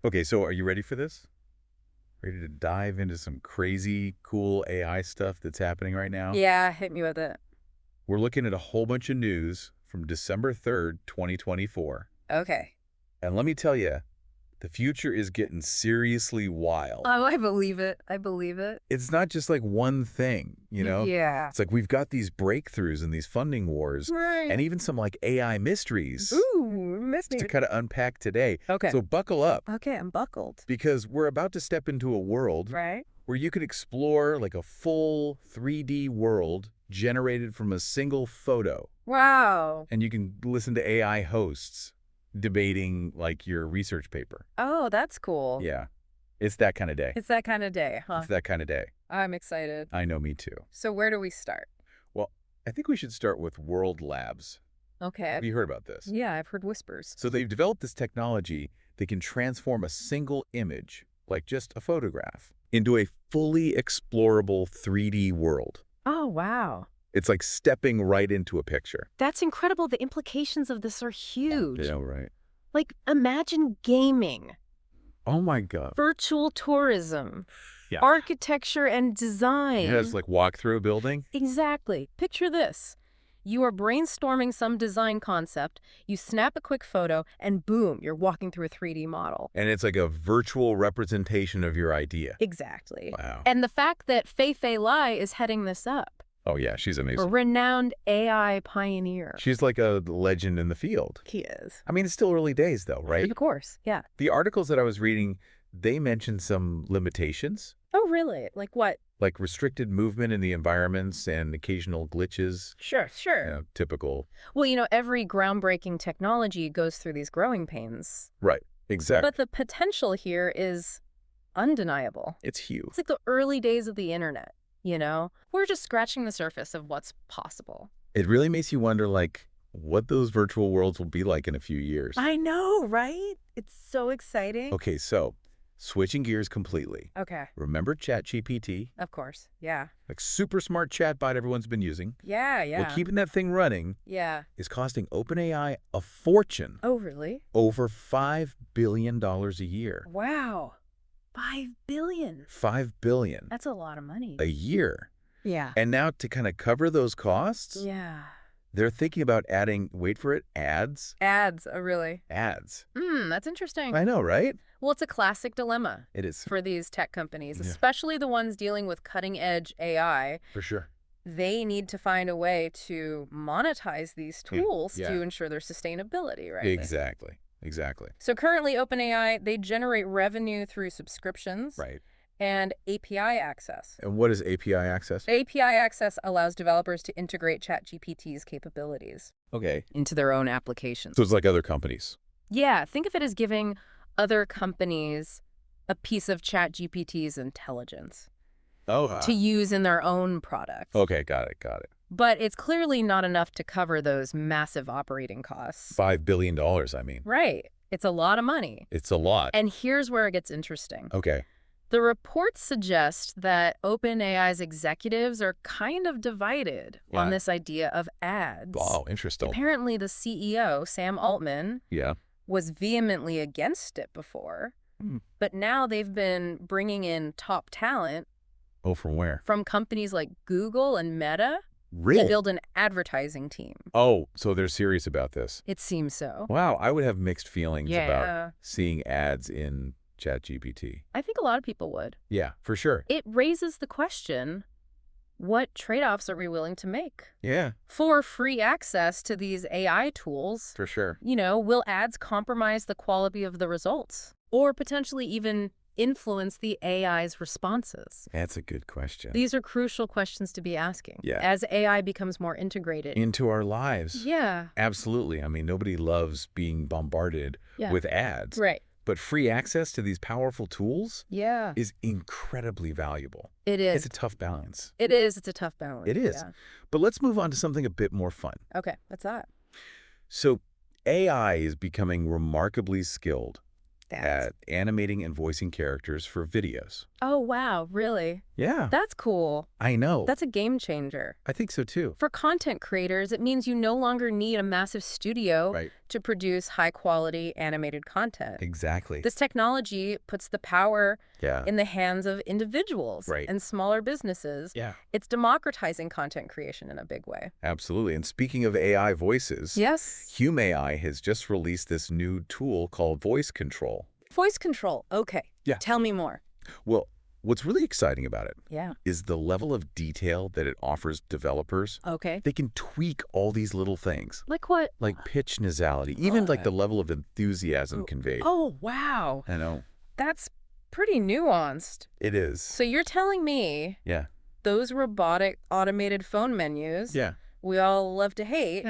Okay, so are you ready for this? Ready to dive into some crazy, cool AI stuff that's happening right now? Yeah, hit me with it. We're looking at a whole bunch of news from December 3rd, 2024. Okay. And let me tell you, the future is getting seriously wild. Oh, I believe it. I believe it. It's not just like one thing, you know? Yeah. It's like we've got these breakthroughs and these funding wars Right. and even some like AI mysteries Ooh, missed to me. kind of unpack today. Okay. So buckle up Okay, I'm buckled. because we're about to step into a world Right? where you could explore like a full 3D world generated from a single photo. Wow. And you can listen to AI hosts debating like your research paper. Oh, that's cool. Yeah, it's that kind of day. It's that kind of day, huh? It's that kind of day. I'm excited. I know, me too. So where do we start? Well, I think we should start with World Labs. Okay. Have you heard about this? Yeah, I've heard whispers. So they've developed this technology that can transform a single image, like just a photograph, into a fully explorable 3D world. Oh, wow. It's like stepping right into a picture. That's incredible. The implications of this are huge. Yeah, right. Like, imagine gaming, Oh my God. virtual tourism, Yeah. architecture and design. Yeah, it's like walk through a building. Exactly. Picture this. You are brainstorming some design concept, you snap a quick photo, and boom, you're walking through a 3D model. And it's like a virtual representation of your idea. Exactly. Wow. And the fact that Fei Lai is heading this up, Oh yeah, she's a amazing. renowned AI pioneer. She's like a legend in the field. He is. I mean, it's still early days though, right? Of course, yeah. The articles that I was reading, they mentioned some limitations, Oh, really? Like what? like restricted movement in the environments and occasional glitches. Sure. Typical. Well, every groundbreaking technology goes through these growing pains. Right. Exactly. But the potential here is undeniable. It's huge. It's like the early days of the internet. We're just scratching the surface of what's possible. It really makes you wonder, like, what those virtual worlds will be like in a few years. I know, right? It's so exciting. Okay, so switching gears completely. Okay. Remember ChatGPT? Of course. Yeah. Like super smart chatbot everyone's been using. Yeah. Well, keeping that thing running Yeah. is costing OpenAI a fortune. Oh, really? Over $5 billion a year. Wow. 5 billion. $5 billion That's a lot of money. a year. Yeah. And now to kind of cover those costs, Yeah. they're thinking about adding, wait for it, ads. Ads. Oh, really? Ads. That's interesting. I know, right? Well, it's a classic dilemma It is. for these tech companies, Yeah. especially the ones dealing with cutting-edge AI. For sure. They need to find a way to monetize these tools Yeah. to ensure their sustainability, right? Exactly. So currently, OpenAI, they generate revenue through subscriptions Right. and API access. And what is API access? API access allows developers to integrate ChatGPT's capabilities Okay. into their own applications. So it's like other companies. Yeah, think of it as giving other companies a piece of ChatGPT's intelligence Oh. to use in their own products. Okay, got it. But it's clearly not enough to cover those massive operating costs. $5 billion, I mean. Right. It's a lot of money. It's a lot. And here's where it gets interesting. Okay. The reports suggest that OpenAI's executives are kind of divided Yeah. on this idea of ads. Oh, interesting. Apparently, the CEO, Sam Altman, Yeah. was vehemently against it before. Hmm. But now they've been bringing in top talent Oh, from where? from companies like Google and Meta to Really? build an advertising team. Oh, so they're serious about this. It seems so. Wow, I would have mixed feelings Yeah. about seeing ads in ChatGPT. I think a lot of people would. Yeah, for sure. It raises the question, what trade-offs are we willing to make? Yeah, For free access to these AI tools, for sure. will ads compromise the quality of the results? Or potentially even influence the AI's responses? That's a good question. These are crucial questions to be asking. Yeah. As AI becomes more integrated. Into our lives. Yeah. Absolutely. I mean, nobody loves being bombarded Yeah. with ads. Right. But free access to these powerful tools Yeah. is incredibly valuable. It is. It's a tough balance. It is. It's a tough balance. It is. Yeah. But let's move on to something a bit more fun. Okay. What's that? So AI is becoming remarkably skilled That's... at animating and voicing characters for videos. Oh, wow. Really? Yeah, That's cool. I know. That's a game changer. I think so too. For content creators, it means you no longer need a massive studio Right. to produce high-quality animated content. Exactly. This technology puts the power Yeah. in the hands of individuals Right. and smaller businesses. Yeah. It's democratizing content creation in a big way. Absolutely. And speaking of AI voices, Yes. Hume AI has just released this new tool called voice control. Voice control. Okay. Yeah. Tell me more. Well, what's really exciting about it Yeah. is the level of detail that it offers developers. Okay. They can tweak all these little things, Like what? like pitch nasality, even like the level of enthusiasm conveyed. Oh, wow. I know. That's pretty nuanced. It is. So you're telling me Yeah. those robotic automated phone menus Yeah. we all love to hate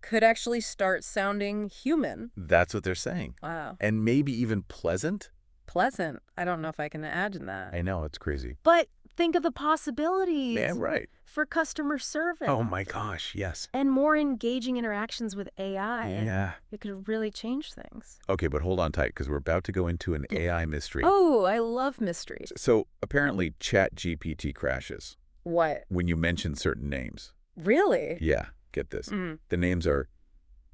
could actually start sounding human. That's what they're saying. Wow. And maybe even pleasant. Pleasant. I don't know if I can imagine that. I know, it's crazy. But think of the possibilities Yeah, right. for customer service. Oh my gosh, yes. And more engaging interactions with AI. Yeah. It could really change things. Okay, but hold on tight, because we're about to go into an AI mystery. Oh, I love mysteries. So apparently ChatGPT crashes What? when you mention certain names. Really? Yeah, get this. Mm. The names are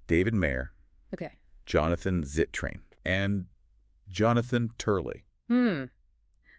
David Mayer, Okay. Jonathan Zittrain, and Jonathan Turley.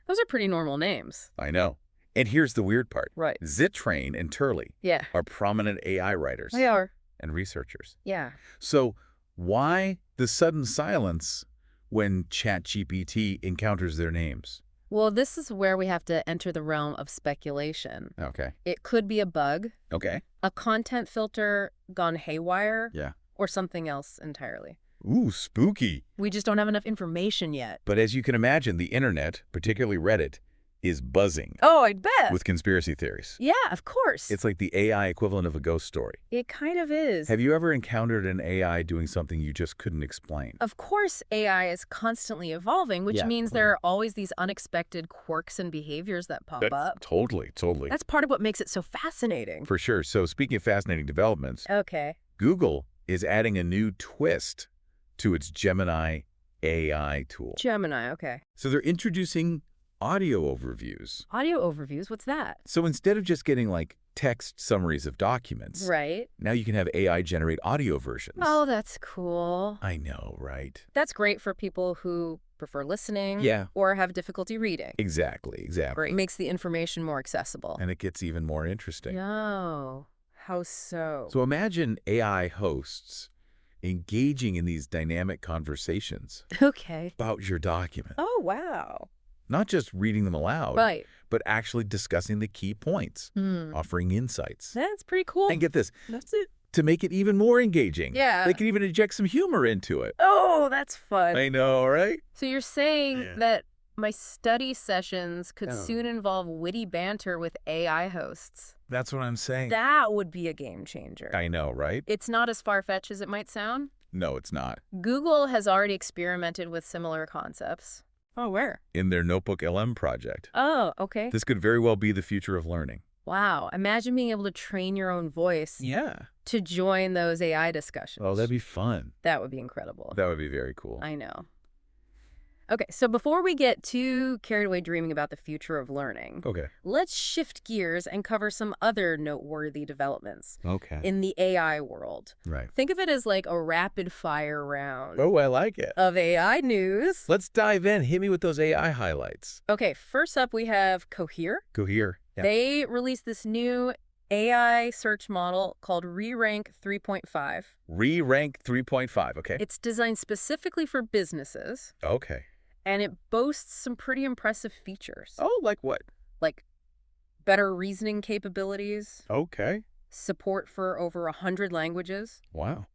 Those are pretty normal names. I know. And here's the weird part. Right. Zittrain and Turley Yeah. are prominent AI writers They are. and researchers. Yeah. So why the sudden silence when ChatGPT encounters their names? Well, this is where we have to enter the realm of speculation. Okay. It could be a bug, Okay. a content filter gone haywire, Yeah. or something else entirely. Ooh, spooky. We just don't have enough information yet. But as you can imagine, the internet, particularly Reddit, is buzzing Oh, I'd bet. with conspiracy theories. Yeah, of course. It's like the AI equivalent of a ghost story. It kind of is. Have you ever encountered an AI doing something you just couldn't explain? Of course, AI is constantly evolving, which Yeah, means there are always these unexpected quirks and behaviors that pop up. Totally. That's part of what makes it so fascinating. For sure. So speaking of fascinating developments, Okay. Google is adding a new twist to its Gemini AI tool. Gemini, okay. So they're introducing audio overviews. Audio overviews, what's that? So instead of just getting like text summaries of documents, Right. now you can have AI generate audio versions. Oh, that's cool. I know, right? That's great for people who prefer listening Yeah. or have difficulty reading. Exactly. Great. Makes the information more accessible. And it gets even more interesting. Oh, how so? So imagine AI hosts engaging in these dynamic conversations Okay. about your document. Oh, wow. Not just reading them aloud, Right. but actually discussing the key points, offering insights. That's pretty cool. And get this, That's it. to make it even more engaging, Yeah. they can even inject some humor into it. Oh, that's fun. I know, right? So you're saying Yeah. that my study sessions could Oh. soon involve witty banter with AI hosts. That's what I'm saying. That would be a game changer. I know, right? It's not as far-fetched as it might sound. No, it's not. Google has already experimented with similar concepts. Oh, where? In their Notebook LM project. Oh, okay. This could very well be the future of learning. Wow. Imagine being able to train your own voice Yeah. to join those AI discussions. Oh, that'd be fun. That would be incredible. That would be very cool. I know. Okay, so before we get too carried away dreaming about the future of learning, Okay. let's shift gears and cover some other noteworthy developments Okay. in the AI world. Right. Think of it as like a rapid-fire round Oh, I like it. of AI news. Let's dive in. Hit me with those AI highlights. Okay, first up we have Cohere. Go here. Yeah. They released this new AI search model called Re-Rank 3.5. Re-rank 3.5. Okay. It's designed specifically for businesses, Okay. and it boasts some pretty impressive features. Oh, like what? Like better reasoning capabilities, Okay. support for over 100 languages, Wow.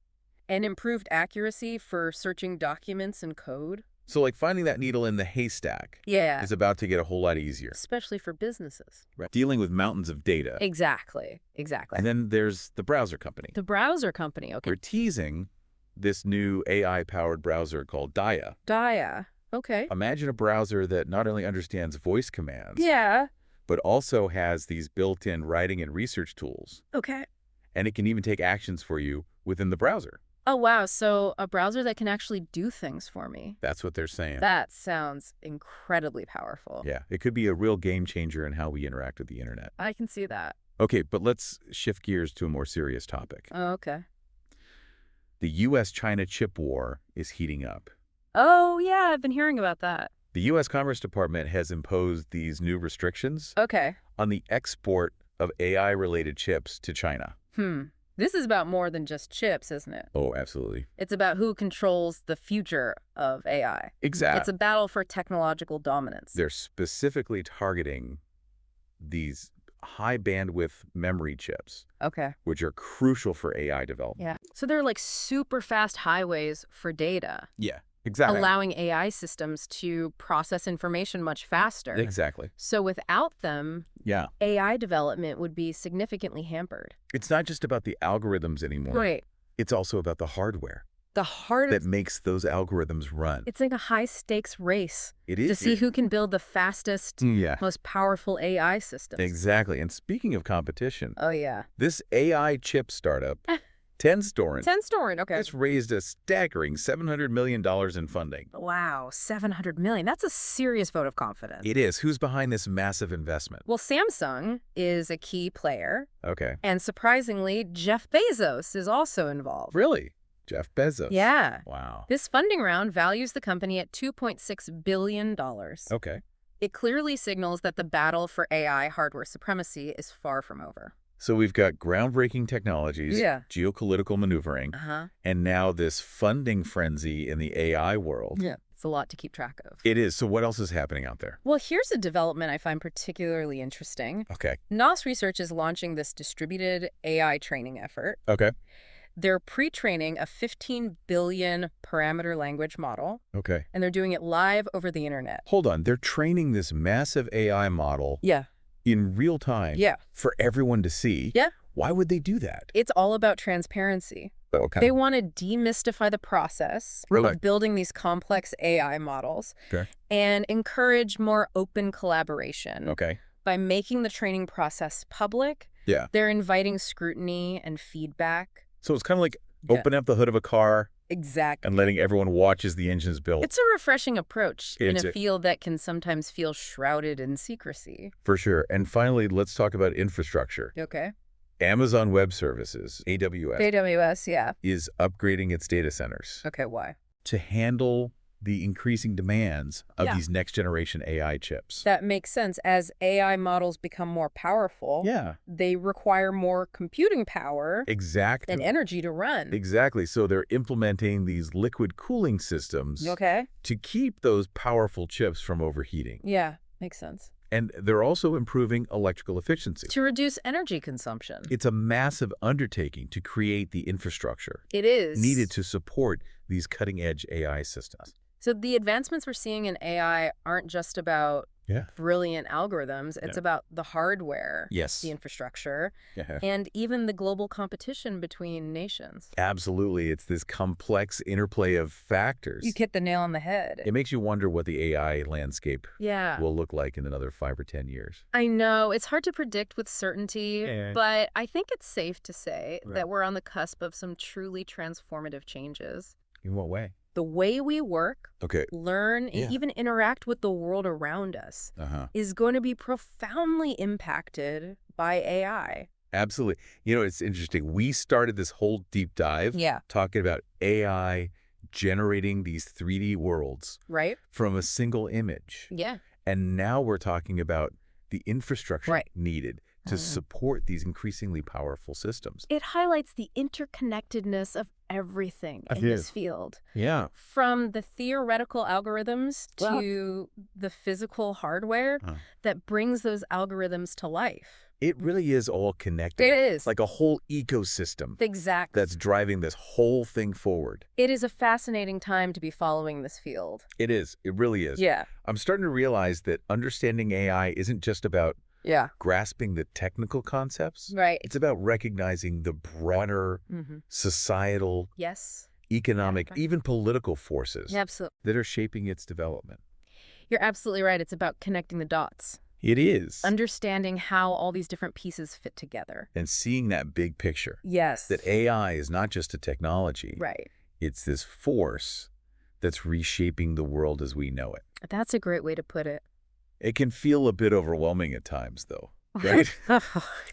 and improved accuracy for searching documents and code. So like finding that needle in the haystack Yeah, is about to get a whole lot easier. especially for businesses. Right. Dealing with mountains of data. Exactly. And then there's the browser company. The browser company, okay. We're teasing this new AI-powered browser called Daya. Daya, okay. Imagine a browser that not only understands voice commands, Yeah, but also has these built-in writing and research tools. okay. And it can even take actions for you within the browser. Oh, wow. So a browser that can actually do things for me. That's what they're saying. That sounds incredibly powerful. Yeah, it could be a real game changer in how we interact with the internet. I can see that. Okay, but let's shift gears to a more serious topic. Oh, okay. The U.S.-China chip war is heating up. Oh, yeah, I've been hearing about that. The U.S. Commerce Department has imposed these new restrictions Okay. on the export of AI-related chips to China. This is about more than just chips, isn't it? Oh, absolutely. It's about who controls the future of AI. Exactly. It's a battle for technological dominance. They're specifically targeting these high-bandwidth memory chips, Okay. which are crucial for AI development. Yeah. So they're like super fast highways for data, Yeah, exactly. allowing AI systems to process information much faster. Exactly. So without them, Yeah. AI development would be significantly hampered. It's not just about the algorithms anymore. Right. It's also about the hardware The heart that makes those algorithms run. It's like a high-stakes race It to is. see who can build the fastest, Yeah, most powerful AI systems. exactly. And speaking of competition, Oh, yeah. this AI chip startup, Tenstorrent, Tenstorrent, okay. has raised a staggering $700 million in funding. Wow, 700 million. That's a serious vote of confidence. It is. Who's behind this massive investment? Well, Samsung is a key player, Okay. and surprisingly, Jeff Bezos is also involved. Really? Jeff Bezos? Yeah. Wow. This funding round values the company at $2.6 billion. Okay. It clearly signals that the battle for AI hardware supremacy is far from over. So we've got groundbreaking technologies, Yeah. geopolitical maneuvering, and now this funding frenzy in the AI world. Yeah. It's a lot to keep track of. It is. So what else is happening out there? Well, here's a development I find particularly interesting. Okay. NOS Research is launching this distributed AI training effort. Okay. They're pre-training a 15 billion parameter language model, Okay. and they're doing it live over the internet. Hold on. They're training this massive AI model Yeah. in real time Yeah. for everyone to see. Yeah. Why would they do that? It's all about transparency. Okay. They want to demystify the process Really? of building these complex AI models Okay. and encourage more open collaboration. Okay. By making the training process public, Yeah. they're inviting scrutiny and feedback. So it's kind of like opening up the hood of a car Exactly. and letting everyone watch as the engine is built. It's a refreshing approach in It's a field that can sometimes feel shrouded in secrecy. For sure. And finally, let's talk about infrastructure. Okay. Amazon Web Services, AWS, AWS, yeah. is upgrading its data centers Okay, why? to handle the increasing demands of Yeah. these next-generation AI chips. That makes sense. As AI models become more powerful, Yeah, they require more computing power exactly. and energy to run. Exactly. So they're implementing these liquid cooling systems Okay. to keep those powerful chips from overheating. Yeah, makes sense. And they're also improving electrical efficiency. To reduce energy consumption. It's a massive undertaking to create the infrastructure It is. needed to support these cutting-edge AI systems. So the advancements we're seeing in AI aren't just about Yeah. brilliant algorithms. It's Yeah. about the hardware, Yes. the infrastructure, Yeah. and even the global competition between nations. Absolutely. It's this complex interplay of factors. You hit the nail on the head. It makes you wonder what the AI landscape Yeah. will look like in another 5 or 10 years. I know. It's hard to predict with certainty, Yeah. but I think it's safe to say Right. that we're on the cusp of some truly transformative changes. In what way? The way we work, Okay. learn, Yeah. and even interact with the world around us Uh-huh. is going to be profoundly impacted by AI. Absolutely. You know, it's interesting. We started this whole deep dive Yeah. talking about AI generating these 3D worlds Right? from a single image. Yeah. And now we're talking about the infrastructure Right. needed to support these increasingly powerful systems. It highlights the interconnectedness of everything in this field. Yeah. From the theoretical algorithms Well- to the physical hardware Huh. that brings those algorithms to life. It really is all connected. It is. Like a whole ecosystem Exactly. that's driving this whole thing forward. It is a fascinating time to be following this field. It is. It really is. Yeah. I'm starting to realize that understanding AI isn't just about Yeah. grasping the technical concepts. Right. It's about recognizing the broader societal, Yes. economic, right. even political forces Absolutely. that are shaping its development. You're absolutely right. It's about connecting the dots, It is. understanding how all these different pieces fit together. And seeing that big picture, Yes. that AI is not just a technology. Right. It's this force that's reshaping the world as we know it. That's a great way to put it. It can feel a bit overwhelming at times, though. right? Oh,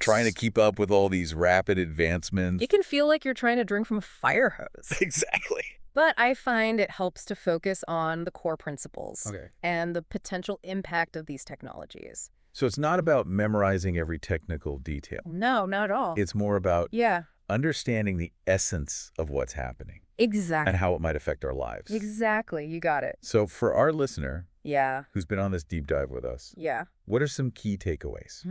Trying to keep up with all these rapid advancements. it can feel like you're trying to drink from a fire hose. Exactly. But I find it helps to focus on the core principles Okay. and the potential impact of these technologies. So it's not about memorizing every technical detail. No, not at all. It's more about Yeah, understanding the essence of what's happening exactly. and how it might affect our lives. Exactly. You got it. So for our listener Yeah, who's been on this deep dive with us, yeah. what are some key takeaways?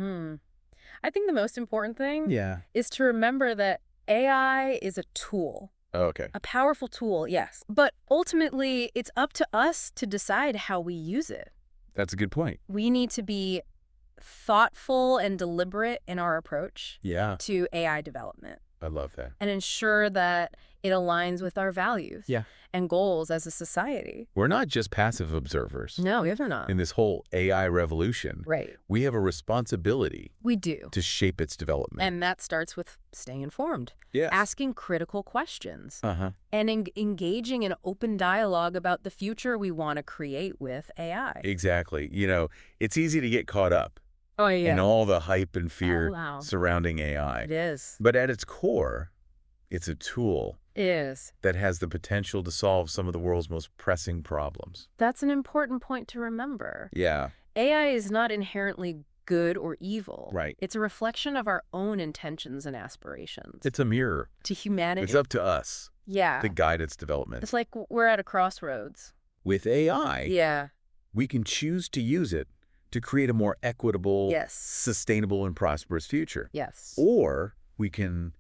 I think the most important thing Yeah. is to remember that AI is a tool. Okay. A powerful tool, yes. But ultimately, it's up to us to decide how we use it. That's a good point. We need to be thoughtful and deliberate in our approach Yeah. to AI development I love that. and ensure that it aligns with our values Yeah. and goals as a society. We're not just passive observers. No, we're not. In this whole AI revolution, Right. we have a responsibility We do. to shape its development. And that starts with staying informed, yes. asking critical questions, Uh-huh. and engaging in open dialogue about the future we want to create with AI. Exactly. You know, it's easy to get caught up Oh, yeah. in all the hype and fear Oh, wow. surrounding AI. It is. But at its core, it's a tool It is. that has the potential to solve some of the world's most pressing problems. That's an important point to remember. Yeah. AI is not inherently good or evil. Right. It's a reflection of our own intentions and aspirations. It's a mirror. to humanity. It's up to us Yeah. to guide its development. It's like we're at a crossroads. With AI, Yeah. we can choose to use it to create a more equitable, Yes. sustainable, and prosperous future. Yes. Or we can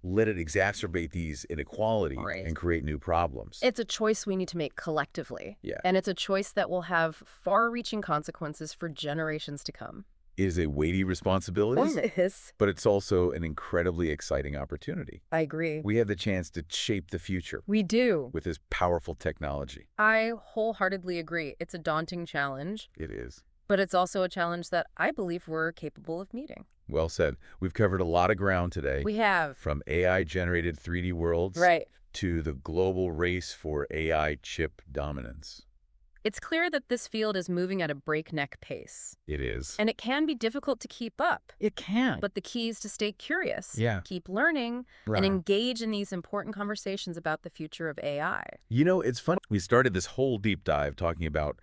let it exacerbate these inequalities Right. and create new problems. It's a choice we need to make collectively. Yeah. And it's a choice that will have far-reaching consequences for generations to come. It is a weighty responsibility, It is. but it's also an incredibly exciting opportunity. I agree. We have the chance to shape the future We do. with this powerful technology. I wholeheartedly agree. It's a daunting challenge, It is. but it's also a challenge that I believe we're capable of meeting. Well said. We've covered a lot of ground today, We have. from AI-generated 3D worlds Right. to the global race for AI chip dominance. It's clear that this field is moving at a breakneck pace, It is. and it can be difficult to keep up. It can. But the key is to stay curious, Yeah. keep learning, and engage in these important conversations about the future of AI. You know, it's funny. We started this whole deep dive talking about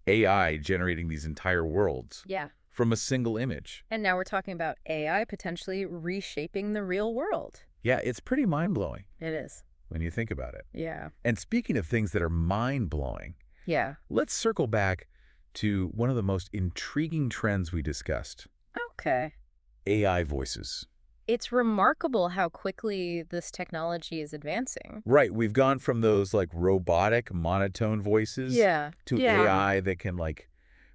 AI generating these entire worlds Yeah. from a single image. And now we're talking about AI potentially reshaping the real world. Yeah, it's pretty mind-blowing It is. when you think about it. Yeah. And speaking of things that are mind-blowing, Yeah. let's circle back to one of the most intriguing trends we discussed, Okay. AI voices. It's remarkable how quickly this technology is advancing. Right, we've gone from those like robotic monotone voices to AI that can like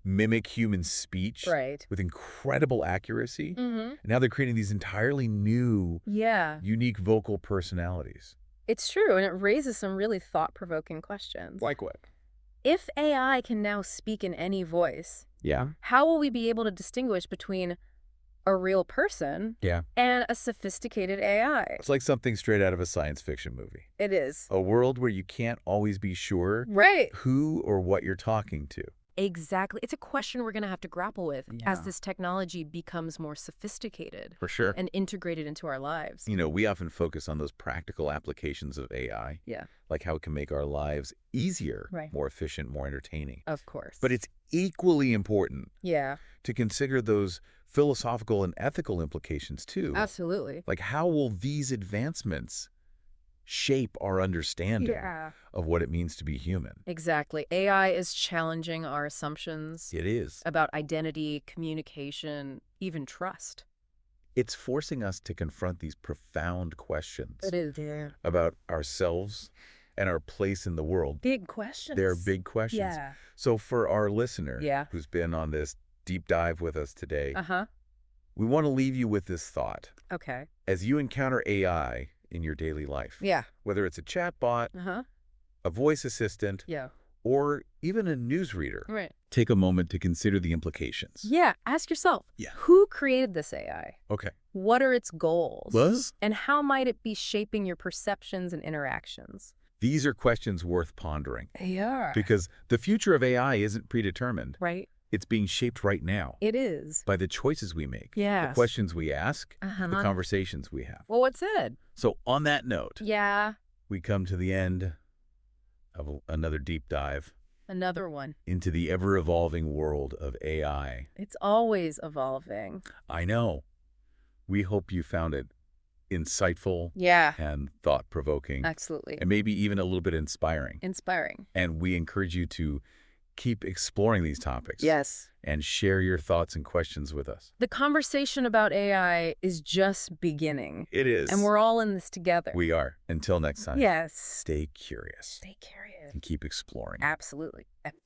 mimic human speech Right. with incredible accuracy. Mm-hmm. And now they're creating these entirely new, Yeah. unique vocal personalities. It's true, and it raises some really thought-provoking questions. Like what? If AI can now speak in any voice, Yeah. how will we be able to distinguish between a real person Yeah. and a sophisticated AI? It's like something straight out of a science fiction movie. It is. A world where you can't always be sure Right. who or what you're talking to. Exactly. It's a question we're going to have to grapple with as Yeah. this technology becomes more sophisticated For sure. and integrated into our lives. You know, we often focus on those practical applications of AI, Yeah, like how it can make our lives easier, Right. more efficient, more entertaining. of course. But it's equally important Yeah, to consider those philosophical and ethical implications too. absolutely. Like, how will these advancements shape our understanding of what it means to be human? Exactly. AI is challenging our assumptions It is. about identity, communication, even trust. It's forcing us to confront these profound questions is, yeah. about ourselves and our place in the world. Big questions. They're big questions. Yeah. So for our listener Yeah. who's been on this deep dive with us today, Uh-huh. we want to leave you with this thought. Okay. As you encounter AI in your daily life, Yeah. whether it's a chatbot, Uh-huh. a voice assistant, Yeah. or even a newsreader, Right. take a moment to consider the implications. Yeah. Ask yourself, Yeah. who created this AI? Okay. What are its goals? Buzz? And how might it be shaping your perceptions and interactions? These are questions worth pondering They are. because the future of AI isn't predetermined, Right? It's being shaped right now It is. by the choices we make, the Yes. questions we ask, the Uh-huh. conversations we have. Well, what's it? So on that note, Yeah. we come to the end of another deep dive Another one. into the ever-evolving world of AI. It's always evolving. I know. We hope you found it insightful Yeah. and thought-provoking, Absolutely. and maybe even a little bit inspiring. Inspiring. And we encourage you to keep exploring these topics. Yes. And share your thoughts and questions with us. The conversation about AI is just beginning. It is. And we're all in this together. We are. Until next time. Yes. Stay curious. Stay curious. And keep exploring. Absolutely.